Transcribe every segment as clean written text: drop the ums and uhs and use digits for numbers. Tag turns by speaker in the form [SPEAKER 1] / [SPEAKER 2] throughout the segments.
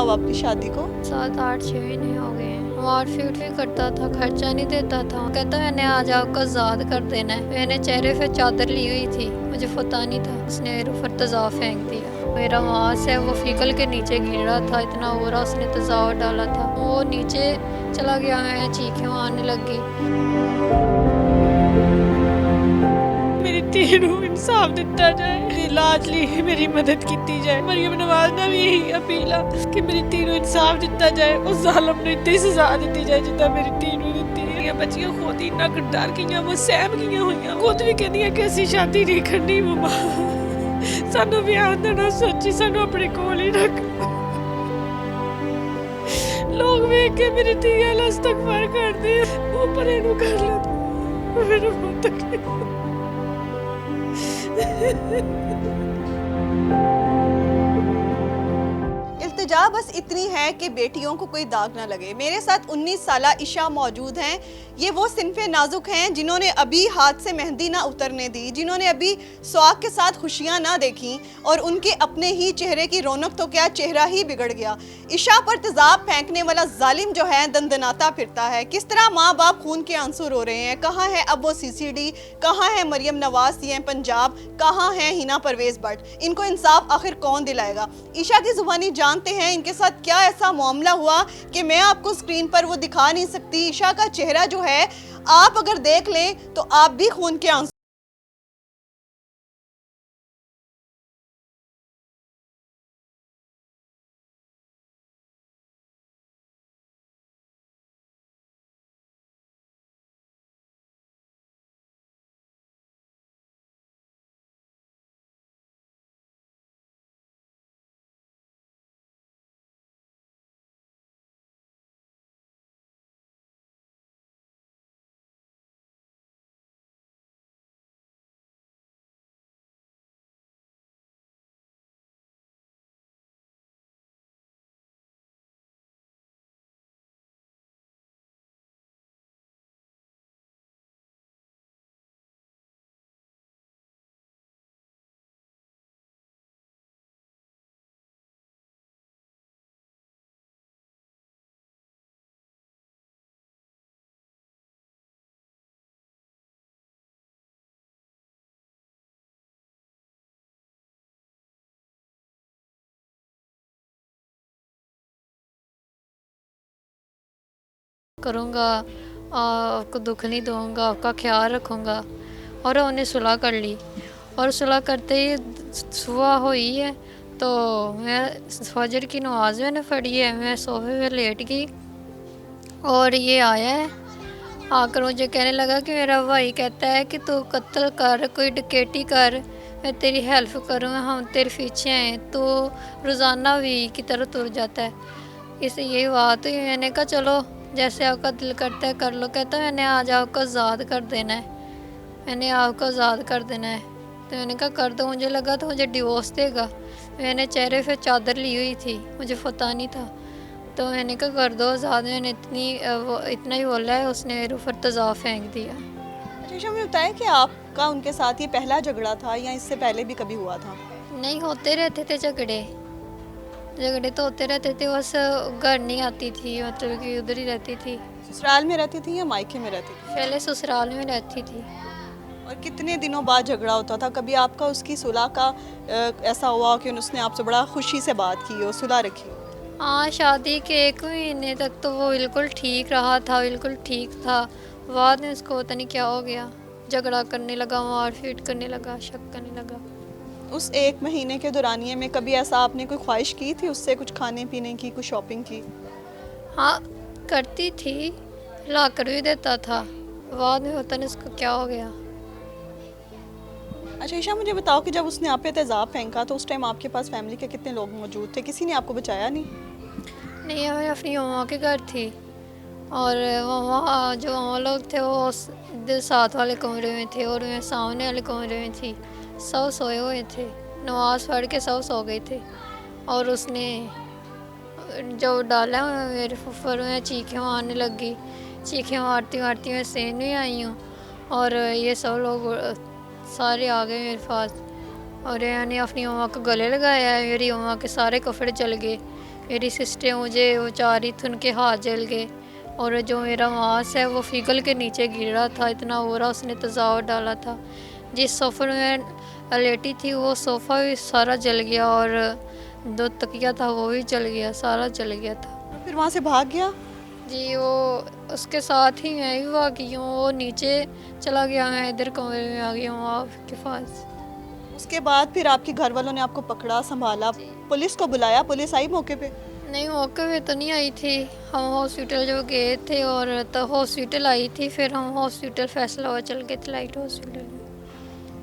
[SPEAKER 1] अब आपकी शादी को?
[SPEAKER 2] 7-8-6 महीने हो गए हैं। मारपीट भी करता था, खर्चा नहीं देता था। कहता मैंने आज आपको आज़ाद कर देना है। मैंने चेहरे पे चादर ली हुई थी, मुझे पता नहीं था। उसने मेरे ऊपर तेज़ाब फेंक दिया। मेरा मांस है वो फीकल के नीचे गिर रहा था, इतना हो रहा, उसने तेज़ाब डाला था। वो नीचे चला गया, मैं चीखें मारने लगी।
[SPEAKER 1] मेरी तीनों इंसाफ दिता जाए, इलाज ली मेरी मदद की जाए। मरियम नवाज ने भी यही अपील है कि मेरी तीनों इंसाफ दिता जाए, उस जालिम ने इतनी सजा दी जाए जितना मेरी तीनों दिती है। ये बच्चियां खुद ही इतना किरदार किया, वो सहम गई हुई, खुद भी कहती कि ऐसी शादी नहीं करनी मम्मा, सानू ब्याह देना सोची, सानू अपने कोल ही रख। लोग वेख के मेरी धीया ला इस्तगफार करते वो परे नु कर लेते, मेरे बहुत तकलीफ। इल्तिजा बस इतनी है कि बेटियों को कोई दाग ना लगे। मेरे साथ 19 साला इशा मौजूद हैं। ये वो सिनफे नाजुक हैं जिन्होंने अभी हाथ से मेहंदी ना उतरने दी, जिन्होंने अभी सुहाग के साथ खुशियां ना देखी, और उनके अपने ही चेहरे की रौनक तो क्या, चेहरा ही बिगड़ गया। इशा पर तेजाब फेंकने वाला जालिम जो है दंदनाता फिरता है। किस तरह माँ बाप खून के आंसू रो रहे हैं। कहाँ है अब वो CCD, कहाँ है मरियम नवाज CM पंजाब, कहाँ है हिना परवेज भट्ट। इनको इंसाफ आखिर कौन दिलाएगा। ईशा की जुबानी जानते हैं इनके साथ क्या ऐसा मामला हुआ कि मैं आपको स्क्रीन पर वो दिखा नहीं सकती। ईशा का चेहरा जो है आप अगर देख लें तो आप भी खून के आंसू
[SPEAKER 2] करूँगा, आपको दुख नहीं दूँगा, आपका ख्याल रखूँगा। और उन्हें सुलह कर ली, और सुलह करते ही सुबह हुई है तो मैं फजर की नमाज मैंने पढ़ी है, मैं सोफे पे लेट गई और ये आया है, आकर मुझे कहने लगा कि मेरा भाई कहता है कि तू कत्ल कर, कोई डकैती कर, मैं तेरी हेल्प करूँगा, हम तेरे पीछे हैं। तो रोज़ाना भी की तरह तुर जाता है। इससे यही बात हुई, मैंने कहा चलो जैसे आपका दिल करता है कर लो। कहता है मैंने आज आपको आज़ाद कर देना है, मैंने आपको आज़ाद कर देना है। तो मैंने कहा कर दो। मुझे लगा तो मुझे डिवोर्स देगा। मैंने चेहरे पे चादर ली हुई थी, मुझे पता नहीं था। तो मैंने कहा कर दो आज़ाद। मैंने वो इतना ही बोला है, उसने मेरे ऊपर तेज़ाब फेंक दिया।
[SPEAKER 1] अच्छा, मुझे बताएं कि आपका उनके साथ ये पहला झगड़ा था या इससे पहले भी कभी हुआ था?
[SPEAKER 2] नहीं, होते रहते थे झगड़े, झगड़े तो होते रहते थे, बस घर नहीं आती थी, मतलब कि उधर ही रहती थी।
[SPEAKER 1] ससुराल में रहती थी या मायके में रहती थी?
[SPEAKER 2] पहले ससुराल में रहती थी।
[SPEAKER 1] और कितने दिनों बाद झगड़ा होता था? कभी आपका उसकी सुलह का ऐसा हुआ कि उसने आपसे बड़ा खुशी से बात की हो, सुलह रखी?
[SPEAKER 2] हाँ, शादी के 1 महीने तक तो वो बिल्कुल ठीक रहा था, बिल्कुल ठीक था। बाद में उसको पता नहीं क्या हो गया, झगड़ा करने लगा, मारपीट करने लगा, शक करने लगा।
[SPEAKER 1] उस 1 महीने के दौरानिए में कभी ऐसा आपने कोई ख्वाहिश की थी उससे, कुछ खाने पीने की, कुछ शॉपिंग की?
[SPEAKER 2] हाँ, करती थी, ला कर भी देता था। बाद में पता नहीं उसको क्या हो गया।
[SPEAKER 1] अच्छा ईशा, मुझे बताओ कि जब उसने आप पे तेज़ाब फेंका तो उस टाइम आपके पास फैमिली के कितने लोग मौजूद थे? किसी ने आपको बचाया नहीं?
[SPEAKER 2] नहीं, मैं अपनी मम्मा के घर थी, और मम्मा जो मम्मा लोग थे वो इधर साथ वाले कमरे में थे और मैं सामने वाले कमरे में थी। सब सोए हुए थे, नमाज़ पढ़ के सब सो गए थे। और उसने जो डाला मेरे फुफर में, चीखें मारने लगी। चीखें मारती मारती मैं सेन में आई हूँ, और ये सब लोग सारे आ गए मेरे पास, और मैंने अपनी मम्मा को गले लगाया है। मेरी मम्मा के सारे कपड़े जल गए, मेरी सिस्टर मुझे बचा रही थी, उनके हाथ जल गए और जो मेरा मांस है वो फिगल के नीचे गिर रहा था, इतना हो रहा, उसने तेज़ाब डाला था। जिस सोफे में लेटी थी वो सोफ़ा भी सारा जल गया और दो तकिया था वो भी जल गया, सारा जल गया था।
[SPEAKER 1] फिर वहाँ से भाग गया?
[SPEAKER 2] जी वो उसके साथ ही मैं भी भागी हूँ, वो नीचे चला गया, मैं इधर कमरे में आ गया हूँ आपके पास।
[SPEAKER 1] उसके बाद फिर आपके घर वालों ने आपको पकड़ा, संभाला, पुलिस को बुलाया? पुलिस आई मौके पे?
[SPEAKER 2] नहीं मौके पे तो नहीं आई थी, हम हॉस्पिटल जो गए थे और तो हॉस्पिटल आई थी, फिर हम हॉस्पिटल फैसलाबाद चल गए थे, लाइट हॉस्पिटल में।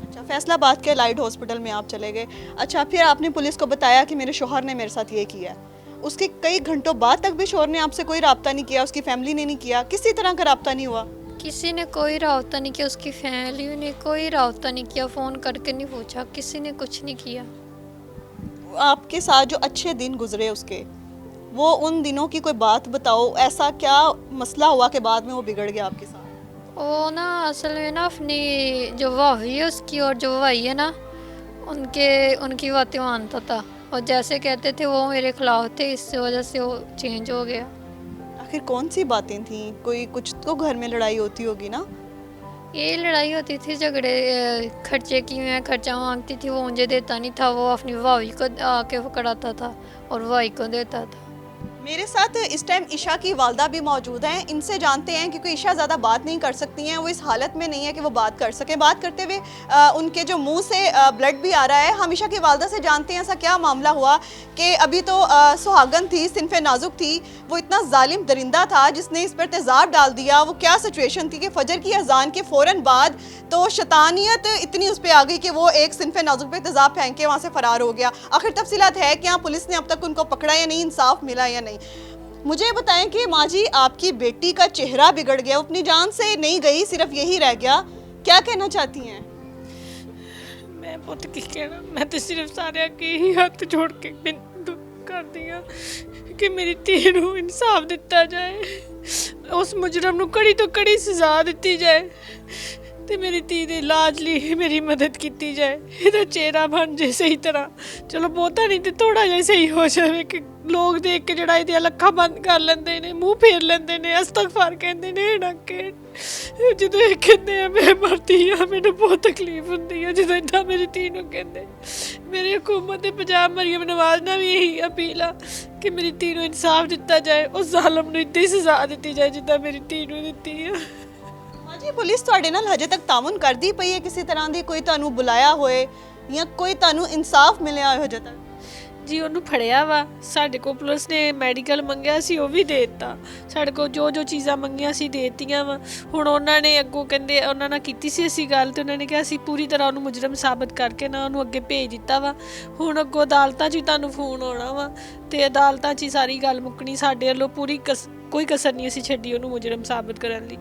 [SPEAKER 1] अच्छा, फैसलाबाद के लाइट हॉस्पिटल में आप चले गए। अच्छा, फिर आपने पुलिस को बताया कि मेरे शोहर ने मेरे साथ ये किया है। उसके कई घंटों बाद तक भी शोहर ने आपसे कोई राब्ता नहीं किया, उसकी फैमिली ने नहीं किया, किसी तरह का राब्ता नहीं हुआ?
[SPEAKER 2] किसी ने कोई राब्ता नहीं किया, उसकी फैमिली ने कोई राब्ता नहीं किया, फ़ोन करके नहीं पूछा, किसी ने कुछ नहीं किया।
[SPEAKER 1] आपके साथ जो अच्छे दिन गुजरे उसके, वो उन दिनों की कोई बात बताओ, ऐसा क्या मसला हुआ के बाद में वो बिगड़ गया आपके साथ?
[SPEAKER 2] वो ना असल में ना अपनी जो भाभी है उसकी और जो भाई है ना उनकी बातें मानता था और जैसे कहते थे वो मेरे खिलाफ थे, इस वजह से वो चेंज हो गया।
[SPEAKER 1] आखिर कौन सी बातें थी? कोई कुछ तो घर में लड़ाई होती होगी ना?
[SPEAKER 2] ये लड़ाई होती थी, झगड़े, खर्चे की, मैं खर्चा मांगती थी, वो मुझे देता नहीं था, वो अपनी भाभी को आके पकड़ाता था और भाई को देता था।
[SPEAKER 1] मेरे साथ इस टाइम ईशा की वालदा भी मौजूद हैं। इनसे जानते हैं, क्योंकि ईशा ज़्यादा बात नहीं कर सकती हैं, वो इस हालत में नहीं है कि वो बात कर सकें। बात करते हुए उनके जो मुंह से ब्लड भी आ रहा है। हम ईशा की वालदा से जानते हैं ऐसा क्या मामला हुआ कि अभी तो सुहागन थी, सिनफे नाजुक थी, वो इतना जालिम दरिंदा था जिसने इस पर तेज़ाब डाल दिया। वो क्या सिचुएशन थी कि फजर की अजान के फ़ौरन बाद तो शैतानियत इतनी उस पर आ गई कि वो एक सिनफे नाजुक पे तेज़ाब फेंक के वहाँ से फ़रार हो गया। आखिर तफसीलात है क्या, पुलिस ने अब तक उनको पकड़ा या नहीं, इंसाफ मिला या नहीं? मुझे बताएं कि माँ जी, आपकी बेटी का चेहरा बिगड़ गया, वो अपनी जान से नहीं गई, सिर्फ यही रह गया, क्या कहना चाहती हैं?
[SPEAKER 3] मैं पुत की कहना, मैं तो सिर्फ सारे अगे ही हथ जोड़ के बिनती कर दिया कि मेरी धी नूं इंसाफ दिता जाए, उस मुजरम नूं कड़ी तो कड़ी सजा दी जाए ਤੇ ਮੇਰੀ ਧੀ ਦੇ ਇਲਾਜ ਲਈ ਮੇਰੀ ਮਦਦ ਕੀਤੀ ਜਾਏ, ਇਹਦਾ ਚਿਹਰਾ ਬਣ ਜੇ ਸਹੀ ਤਰ੍ਹਾਂ। ਚਲੋ ਬਹੁਤਾ ਨਹੀਂ ਤੇ ਥੋੜਾ ਜਿਹਾ ਸਹੀ ਹੋ ਜਾਵੇ ਕਿ ਲੋਕ ਦੇਖ ਕੇ ਜਿਹੜਾ ਇਹਦੀਆਂ ਲੱਖਾਂ ਬੰਦ ਕਰ ਲੈਂਦੇ ਨੇ, ਮੂੰਹ ਫੇਰ ਲੈਂਦੇ ਨੇ, ਅਸਤਗਫਾਰ ਕਹਿੰਦੇ ਨੇ ਨਾ ਕਿ ਜਦੋਂ ਇਹ ਕਹਿੰਦੇ ਆ ਮੈਂ ਮਰਦੀ ਆ, ਮੈਨੂੰ ਬਹੁਤ ਤਕਲੀਫ ਹੁੰਦੀ ਆ ਜਦੋਂ ਇੱਦਾਂ ਮੇਰੀ ਧੀ ਨੂੰ ਕਹਿੰਦੇ। ਮੇਰੀ ਹਕੂਮਤ ਦੇ ਪੰਜਾਬ ਮਰੀਮ ਨਵਾਜ਼ ਨਾਲ ਵੀ ਇਹੀ ਅਪੀਲ ਆ ਕਿ ਮੇਰੀ ਧੀ ਨੂੰ ਇਨਸਾਫ ਦਿੱਤਾ ਜਾਏ, ਉਸ ਜ਼ਾਲਮ ਨੂੰ ਇੱਦਾਂ ਹੀ ਸਜ਼ਾ ਦਿੱਤੀ ਜਾਏ ਜਿੱਦਾਂ ਮੇਰੀ ਧੀ ਨੂੰ ਦਿੱਤੀ ਆ।
[SPEAKER 1] जी, पुलिस ਤੁਹਾਡੇ ਨਾਲ ਹਜੇ ਤੱਕ ਤਾਮੁਨ ਕਰਦੀ ਪਈ ਹੈ ਕਿਸੇ ਤਰ੍ਹਾਂ ਦੀ? ਕੋਈ ਤੁਹਾਨੂੰ ਬੁਲਾਇਆ ਹੋਏ ਜਾਂ ਕੋਈ ਤੁਹਾਨੂੰ ਇਨਸਾਫ ਮਿਲਿਆ ਹੋਏ ਹਜੇ ਤੱਕ?
[SPEAKER 3] ਜੀ ਉਹਨੂੰ ਫੜਿਆ ਵਾ, ਸਾਡੇ ਕੋਲ ਪੁਲਿਸ ਨੇ ਮੈਡੀਕਲ ਮੰਗਿਆ ਸੀ, ਉਹ ਵੀ ਦੇ ਦਿੱਤਾ। ਸਾਡੇ ਕੋਲ ਜੋ ਜੋ ਚੀਜ਼ਾਂ ਮੰਗੀਆਂ ਸੀ ਦੇ ਦਿੱਤੀਆਂ ਵਾ। ਹੁਣ ਉਹਨਾਂ ਨੇ ਅੱਗੋਂ ਕਹਿੰਦੇ, ਉਹਨਾਂ ਨਾਲ ਕੀਤੀ ਸੀ ਅਸੀਂ ਗੱਲ, ਤੇ ਉਹਨਾਂ ਨੇ ਕਿਹਾ ਅਸੀਂ ਪੂਰੀ ਤਰ੍ਹਾਂ ਉਹਨੂੰ ਮੁਜਰਮ ਸਾਬਤ ਕਰਕੇ ਨਾ ਉਹਨੂੰ ਅੱਗੇ ਭੇਜ ਦਿੱਤਾ ਵਾ। ਹੁਣ ਅੱਗੋਂ ਅਦਾਲਤਾਂ 'ਚ ਵੀ ਤੁਹਾਨੂੰ ਫੋਨ ਆਉਣਾ ਵਾ ਤੇ ਅਦਾਲਤਾਂ 'ਚ ਹੀ ਸਾਰੀ ਗੱਲ ਮੁੱਕਣੀ। ਸਾਡੇ ਵੱਲੋਂ ਪੂਰੀ ਕੋਈ ਕਸਰ ਨਹੀਂ ਅਸੀਂ ਛੱਡੀ ਉਹਨੂੰ ਮੁਜਰਮ ਸਾਬਤ ਕਰਨ ਲਈ।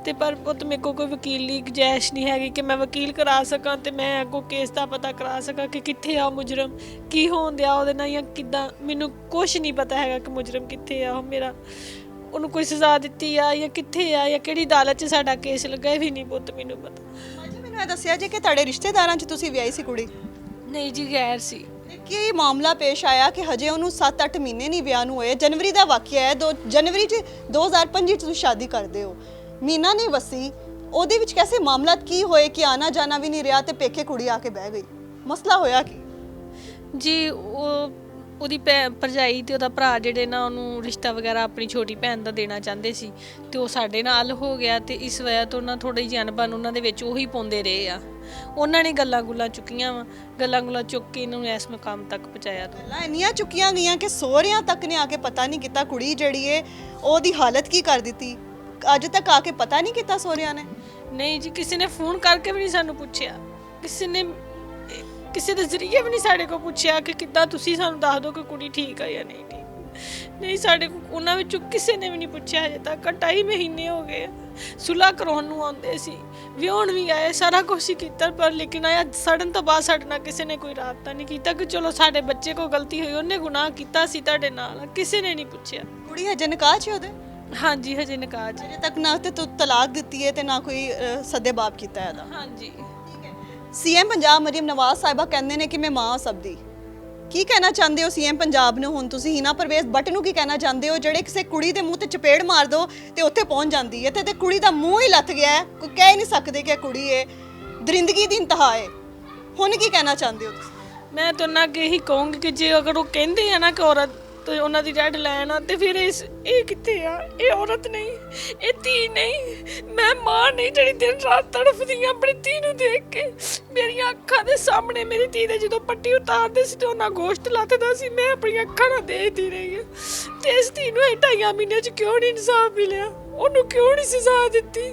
[SPEAKER 3] ਤੇ ਪਰ ਪੁੱਤ ਮੇਰੇ ਕੋਲ ਕੋਈ ਵਕੀਲ ਦੀ ਗੁੰਜਾਇਸ਼ ਨਹੀਂ ਹੈਗੀ ਕਿ ਮੈਂ ਵਕੀਲ ਕਰਾ ਸਕਾਂ ਤੇ ਮੈਂ ਅੱਗੋਂ ਕੇਸ ਦਾ ਪਤਾ ਕਰਾ ਸਕਾਂ ਕਿ ਕਿੱਥੇ ਆ ਮੁਜਰਮ, ਕੀ ਹੋਣ ਦਿਆ ਉਹਦੇ ਨਾਲ ਜਾਂ ਕਿੱਦਾਂ। ਮੈਨੂੰ ਕੁਛ ਨਹੀਂ ਪਤਾ ਹੈਗਾ ਕਿ ਮੁਜਰਮ ਕਿੱਥੇ ਆ, ਉਹ ਮੇਰਾ ਉਹਨੂੰ ਕੋਈ ਸਜ਼ਾ ਦਿੱਤੀ ਆ ਜਾਂ ਕਿੱਥੇ ਆ ਜਾਂ ਕਿਹੜੀ ਅਦਾਲਤ 'ਚ ਸਾਡਾ ਕੇਸ ਲੱਗਾ, ਇਹ ਵੀ ਨਹੀਂ ਪੁੱਤ ਮੈਨੂੰ ਪਤਾ।
[SPEAKER 1] ਹਾਂਜੀ, ਮੈਨੂੰ ਇਹ ਦੱਸਿਆ ਜੀ ਕਿ ਤੁਹਾਡੇ ਰਿਸ਼ਤੇਦਾਰਾਂ 'ਚ ਤੁਸੀਂ ਵਿਆਹੀ ਸੀ ਕੁੜੀ?
[SPEAKER 3] ਨਹੀਂ ਜੀ, ਗੈਰ ਸੀ।
[SPEAKER 1] ਕੀ ਮਾਮਲਾ ਪੇਸ਼ ਆਇਆ ਕਿ ਹਜੇ ਉਹਨੂੰ 7-8 ਮਹੀਨੇ ਨਹੀਂ ਵਿਆਹ ਨੂੰ ਹੋਏ? ਜਨਵਰੀ ਦਾ ਵਾਕਿਆ ਹੈ, ਜਨਵਰੀ 'ਚ 2025 'ਚ ਤੁਸੀਂ ਸ਼ਾਦੀ ਕਰਦੇ ਹੋ, ਮਹੀਨਾ ਨਹੀਂ ਵਸੀ, ਉਹਦੇ ਵਿੱਚ ਕੈਸੇ ਮਾਮਲਾਤ ਕੀ ਹੋਏ ਕਿ ਆਣਾ ਜਾਣਾ ਵੀ ਨਹੀਂ ਰਿਹਾ ਤੇ ਪੇਕੇ ਕੁੜੀ ਆ ਕੇ ਬਹਿ ਗਈ? ਮਸਲਾ ਹੋਇਆ ਕੀ
[SPEAKER 3] ਜੀ? ਉਹਦੀ ਭਰਜਾਈ ਤੇ ਉਹਦਾ ਭਰਾ ਜਿਹੜੇ ਨਾ ਉਹਨੂੰ ਰਿਸ਼ਤਾ ਵਗੈਰਾ ਆਪਣੀ ਛੋਟੀ ਭੈਣ ਦਾ ਦੇਣਾ ਚਾਹੁੰਦੇ ਸੀ ਤੇ ਉਹ ਸਾਡੇ ਨਾਲ ਹੋ ਗਿਆ ਤੇ ਇਸ ਵਜ੍ਹਾ ਤੋਂ ਨਾ ਥੋੜੀ ਜਿਹੀ ਅਣਬਣ ਉਹਨਾਂ ਦੇ ਵਿੱਚ ਉਹੀ ਪਾਉਂਦੇ ਰਹੇ ਆ। ਉਹਨਾਂ ਨੇ ਗੱਲਾਂ ਗੁੱਲਾਂ ਚੁੱਕੀਆਂ ਵਾ, ਗੱਲਾਂ ਗੁੱਲਾਂ ਚੁੱਕ ਕੇ ਇਹਨੂੰ ਇਸ ਮੁਕਾਮ ਤੱਕ ਪਹੁੰਚਾਇਆ।
[SPEAKER 1] ਗੱਲਾਂ ਇੰਨੀਆਂ ਚੁੱਕੀਆਂ ਗਈਆਂ ਕਿ ਸਹੁਰਿਆਂ ਤੱਕ ਨੇ ਆ ਕੇ ਪਤਾ ਨਹੀਂ ਕੀਤਾ ਕੁੜੀ ਜਿਹੜੀ ਏ ਉਹਦੀ ਹਾਲਤ ਕੀ ਕਰ ਦਿੱਤੀ? ਅੱਜ ਤੱਕ ਆ ਕੇ ਪਤਾ ਨਹੀਂ ਕੀਤਾ ਸਹੁਰਿਆਂ ਨੇ?
[SPEAKER 3] ਨਹੀਂ ਜੀ, ਕਿਸੇ ਨੇ ਫੋਨ ਕਰਕੇ ਵੀ ਨਹੀਂ ਸਾਨੂੰ ਪੁੱਛਿਆ, ਕਿਸੇ ਦੇ ਜ਼ਰੀਏ ਵੀ ਨਹੀਂ ਸਾਡੇ ਕੋਲ ਪੁੱਛਿਆ ਕਿ ਕਿੱਦਾਂ ਤੁਸੀਂ ਸਾਨੂੰ ਦੱਸ ਦਿਓ ਕਿ ਕੁੜੀ ਠੀਕ ਆ ਜਾਂ ਨਹੀਂ ਠੀਕ। ਨਹੀਂ, ਸਾਡੇ ਕੋਲ ਉਹਨਾਂ ਵਿੱਚੋਂ ਕਿਸੇ ਨੇ ਵੀ ਨਹੀਂ ਪੁੱਛਿਆ ਹਜੇ ਤੱਕ। 2.5 ਮਹੀਨੇ ਹੋ ਗਏ, ਸੁਲ੍ਹਾ ਕਰਾਉਣ ਨੂੰ ਆਉਂਦੇ ਸੀ, ਵਿਆਹੁਣ ਵੀ ਆਏ, ਸਾਰਾ ਕੁਛ ਹੀ ਕੀਤਾ, ਪਰ ਲੇਕਿਨ ਆਇਆ ਸੜਨ ਤੋਂ ਬਾਅਦ ਸਾਡੇ ਨਾਲ ਕਿਸੇ ਨੇ ਕੋਈ ਰਾਬਤਾ ਨਹੀਂ ਕੀਤਾ ਕਿ ਚਲੋ ਸਾਡੇ ਬੱਚੇ ਕੋਲ ਗਲਤੀ ਹੋਈ, ਉਹਨੇ ਗੁਨਾਹ ਕੀਤਾ ਸੀ ਤੁਹਾਡੇ ਨਾਲ, ਕਿਸੇ ਨੇ ਨਹੀਂ ਪੁੱਛਿਆ।
[SPEAKER 1] ਕੁੜੀ ਹਜੇ ਨਿਕਾਹ 'ਚ ਉਹਦੇ?
[SPEAKER 3] ਹਾਂਜੀ, ਹਜੇ ਨਿਕਾਹ 'ਚ।
[SPEAKER 1] ਅਜੇ ਤੱਕ ਨਾ ਤੇ ਤਲਾਕ ਦਿੱਤੀ ਹੈ ਤੇ ਨਾ ਕੋਈ ਸੱਦੇ ਬਾਪ ਕੀਤਾ ਇਹਦਾ।
[SPEAKER 3] ਹਾਂਜੀ।
[SPEAKER 1] ਸੀਐਮ ਪੰਜਾਬ ਮਰੀਮ ਨਵਾਜ਼ ਸਾਹਿਬਾ ਕਹਿੰਦੇ ਨੇ ਕਿ ਮੈਂ ਮਾਂ ਸਭ ਦੀ, ਕੀ ਕਹਿਣਾ ਚਾਹੁੰਦੇ ਹੋ ਸੀਐਮ ਪੰਜਾਬ ਨੂੰ ਹੁਣ ਤੁਸੀਂ ਹੀਨਾ ਪਰਵੇਜ਼ ਬੱਟ ਨੂੰ ਕੀ ਕਹਿਣਾ ਚਾਹੁੰਦੇ ਹੋ ਜਿਹੜੇ ਕਿਸੇ ਕੁੜੀ ਦੇ ਮੂੰਹ ਤੇ ਚਪੇੜ ਮਾਰ ਦੋ ਤੇ ਉੱਥੇ ਪਹੁੰਚ ਜਾਂਦੀ ਹੈ ਤੇ ਕੁੜੀ ਦਾ ਮੂੰਹ ਹੀ ਲੱਥ ਗਿਆ ਹੈ, ਕੋਈ ਕਹਿ ਨਹੀਂ ਸਕਦੇ ਕਿ ਇਹ ਕੁੜੀ ਹੈ, ਦਰਿੰਦਗੀ ਦੀ ਇੰਤਹਾ ਹੈ। ਹੁਣ ਕੀ ਕਹਿਣਾ ਚਾਹੁੰਦੇ ਹੋ ਤੁਸੀਂ?
[SPEAKER 3] ਮੈਂ ਤਾਂ ਉਹਨਾਂ ਅੱਗੇ ਇਹੀ ਕਹੂੰਗੀ ਕਿ ਜੇ ਅਗਰ ਉਹ ਕਹਿੰਦੇ ਆ ਨਾ ਕਿ ਔਰਤ ਤੇ ਉਹਨਾਂ ਦੀ ਰੈਡ ਲਾਈਨ ਆ ਤੇ ਫਿਰ ਇਹ ਕਿੱਥੇ ਆ? ਇਹ ਔਰਤ ਨਹੀਂ, ਇਹ ਧੀ ਨਹੀਂ, ਮੈਂ ਮਾਂ ਨਹੀਂ ਜਿਹੜੀ ਦਿਨ ਰਾਤ ਤੜਫਦੀ ਆ ਆਪਣੀ ਧੀ ਨੂੰ ਦੇਖ ਕੇ। ਮੇਰੀਆਂ ਅੱਖਾਂ ਦੇ ਸਾਹਮਣੇ ਮੇਰੀ ਧੀ ਦੇ ਜਦੋਂ ਪੱਟੀ ਉਤਾਰਦੇ ਸੀ ਤੇ ਉਹਨਾਂ ਗੋਸ਼ਤ ਲੱਥਦਾ ਸੀ, ਮੈਂ ਆਪਣੀਆਂ ਅੱਖਾਂ ਨਾਲ ਦੇਖਦੀ ਰਹੀ ਆ। ਤੇ ਇਸ ਧੀ ਨੂੰ 2.5 ਮਹੀਨੇ 'ਚ ਕਿਉਂ ਨਹੀਂ ਇਨਸਾਫ ਮਿਲਿਆ? ਉਹਨੂੰ ਕਿਉਂ ਨਹੀਂ ਸਜ਼ਾ ਦਿੱਤੀ?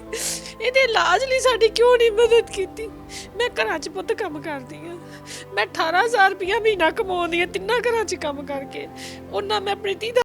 [SPEAKER 3] ਇਹਦੇ ਇਲਾਜ ਲਈ ਸਾਡੀ ਕਿਉਂ ਨਹੀਂ ਮਦਦ ਕੀਤੀ? ਮੈਂ ਘਰਾਂ 'ਚ ਪੁੱਤ ਕੰਮ ਕਰਦੀ ਆ, ਮੈਂ 18,000 ਰੁਪਇਆ ਮਹੀਨਾ ਕਮਾਉਂਦੀ ਆ 3 ਘਰਾਂ 'ਚ ਕੰਮ ਕਰਕੇ। ਉਹਨਾਂ ਮੈਂ ਆਪਣੀ ਧੀ ਦਾ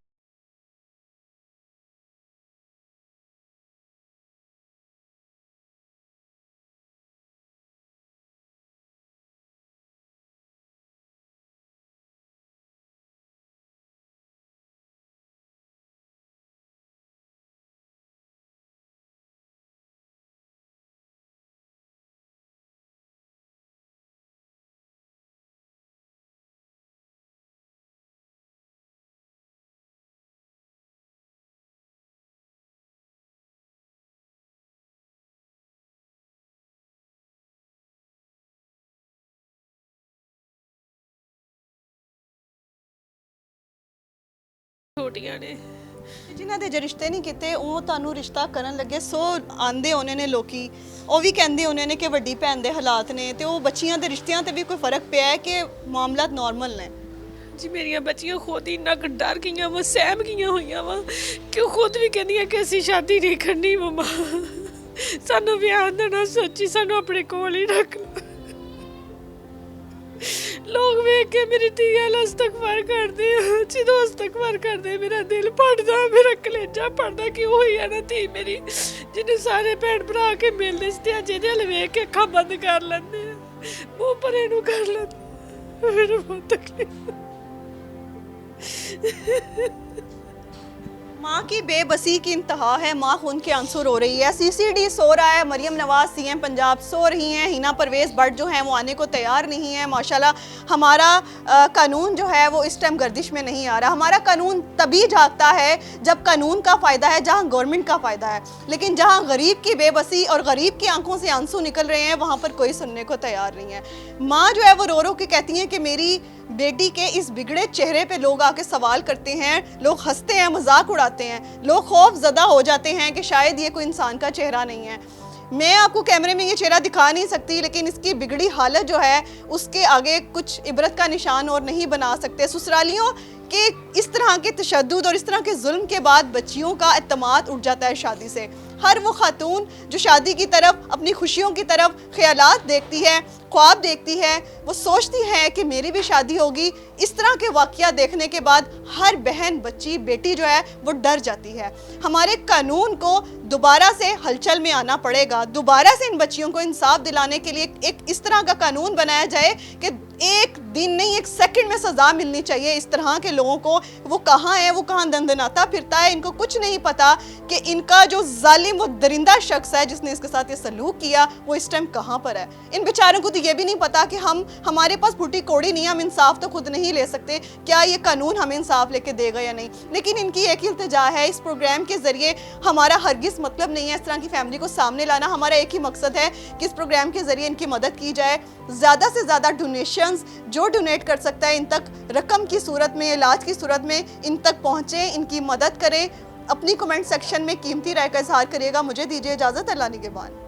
[SPEAKER 3] ਛੋਟੀਆਂ ਨੇ
[SPEAKER 1] ਜਿਨ੍ਹਾਂ ਦੇ ਜੇ ਰਿਸ਼ਤੇ ਨਹੀਂ ਕੀਤੇ ਉਹ ਤੁਹਾਨੂੰ ਰਿਸ਼ਤਾ ਕਰਨ ਲੱਗੇ ਸੋ ਆਂਦੇ ਹੋਣੇ ਨੇ ਲੋਕੀ, ਉਹ ਵੀ ਕਹਿੰਦੇ ਹੋਣੇ ਨੇ ਕਿ ਵੱਡੀ ਭੈਣ ਦੇ ਹਾਲਾਤ ਨੇ ਤੇ ਉਹ ਬੱਚੀਆਂ ਦੇ ਰਿਸ਼ਤਿਆਂ ਤੇ ਵੀ ਕੋਈ ਫਰਕ ਪਿਆ ਹੈ ਕਿ ਮਾਮਲਾਤ ਨਾਰਮਲ ਨੇ?
[SPEAKER 3] ਜੀ ਮੇਰੀਆਂ ਬੱਚੀਆਂ ਖੁਦ ਹੀ ਇੰਨਾ ਕੁ ਡਰ ਗਈਆਂ ਵਾ, ਸਹਿਮ ਗਈਆਂ ਹੋਈਆਂ ਵਾ ਕਿ ਉਹ ਖੁਦ ਵੀ ਕਹਿੰਦੀਆਂ ਕਿ ਅਸੀਂ ਸ਼ਾਦੀ ਨਹੀਂ ਕਰਨੀ ਮਮਾ, ਸਾਨੂੰ ਵਿਆਹ ਦਾ ਨਾ ਸੋਚੀ, ਸਾਨੂੰ ਆਪਣੇ ਕੋਲ ਹੀ ਰੱਖ ਲਓ। ਲੋਕ ਵੇਖ ਕੇ ਮੇਰੀ ਧੀ ਵੱਲ ਇਸਤਗਫਾਰ ਕਰਦੇ ਆ, ਜਦੋਂ ਇਸਤਗਫਾਰ ਕਰਦੇ ਮੇਰਾ ਦਿਲ ਭੜਦਾ, ਮੇਰਾ ਕਲੇਜਾ ਭੜਦਾ ਕਿ ਉਹ ਹੀ ਆ ਨਾ ਧੀ ਮੇਰੀ ਜਿਹਨੂੰ ਸਾਰੇ ਭੈਣ ਭਰਾ ਕੇ ਮਿਲਦੇ ਸੀ ਤੇ ਅੱਜ ਇਹਦੇ ਵੱਲ ਵੇਖ ਕੇ ਅੱਖਾਂ ਬੰਦ ਕਰ ਲੈਂਦੇ ਆ, ਮੂੰਹ ਪਰੇ ਨੂੰ ਕਰ ਲੈਂਦੇ। ਮੈਨੂੰ ਬਹੁਤ ਤਕਲੀਫ।
[SPEAKER 1] माँ की बेबसी की इंतहा है, माँ खून के आंसू रो रही है, सीसीडी सो रहा है, मरियम नवाज सीएम पंजाब सो रही हैं, हीना परवेज भट्ट जो हैं वो आने को तैयार नहीं है। माशाल्लाह हमारा कानून जो है वो इस टाइम गर्दिश में नहीं आ रहा। हमारा कानून तभी जागता है जब कानून का फ़ायदा है, जहाँ गवर्नमेंट का फ़ायदा है, लेकिन जहाँ गरीब की बेबसी और गरीब की आंखों से आंसू निकल रहे हैं वहाँ पर कोई सुनने को तैयार नहीं है। माँ जो है वो रो रो के कहती हैं कि मेरी बेटी के इस बिगड़े चेहरे पे लोग आके सवाल करते हैं, लोग हंसते हैं, मजाक उड़ाते हैं, लोग खौफ ज़दा हो जाते हैं कि शायद ये कोई इंसान का चेहरा नहीं है। मैं आपको कैमरे में ये चेहरा दिखा नहीं सकती, लेकिन इसकी बिगड़ी हालत जो है उसके आगे कुछ इबरत का निशान और नहीं बना सकते। ससुरालियों के इस तरह के तशद्दुद और इस तरह के जुल्म के बाद बच्चियों का एतमाद उठ जाता है शादी से। हर वो खातून जो शादी की तरफ अपनी खुशियों की तरफ ख्यालात देखती है, ख्वाब देखती है, वो सोचती है कि मेरी भी शादी होगी। इस तरह के वाक़या देखने के बाद हर बहन, बच्ची, बेटी जो है वो डर जाती है। हमारे कानून को दोबारा से हलचल में आना पड़ेगा, दोबारा से इन बच्चियों को इंसाफ दिलाने के लिए एक इस तरह का कानून बनाया जाए कि एक दिन नहीं 1 सेकंड में सज़ा मिलनी चाहिए इस तरह के लोगों को। वो कहाँ है, वो कहाँ दंदनाता फिरता है, इनको कुछ नहीं पता कि इनका जो जालिम वो दरिंदा शख्स है जिसने इसके साथ ये सलूक किया वो इस टाइम कहाँ पर है। इन बेचारों को तो ये भी नहीं पता कि हमारे पास फूटी कौड़ी नहीं है, हम इंसाफ तो खुद नहीं ले सकते, क्या ये कानून हमें इंसाफ लेके देगा या नहीं। लेकिन इनकी एक ही इल्तिजा है, इस प्रोग्राम के ज़रिए हमारा हरगिज़ मतलब नहीं है इस तरह की फैमिली को सामने लाना। हमारा एक ही मकसद है कि इस प्रोग्राम के ज़रिए इनकी मदद की जाए, ज़्यादा से ज़्यादा डोनेशंस जो डोनेट कर सकता है इन तक रकम की सूरत में, इलाज की सूरत में इन तक पहुँचे, इनकी मदद करें। अपनी कमेंट सेक्शन में कीमती राय का इजहार करिएगा। मुझे दीजिए इजाज़त, अल्लाह निगहबान।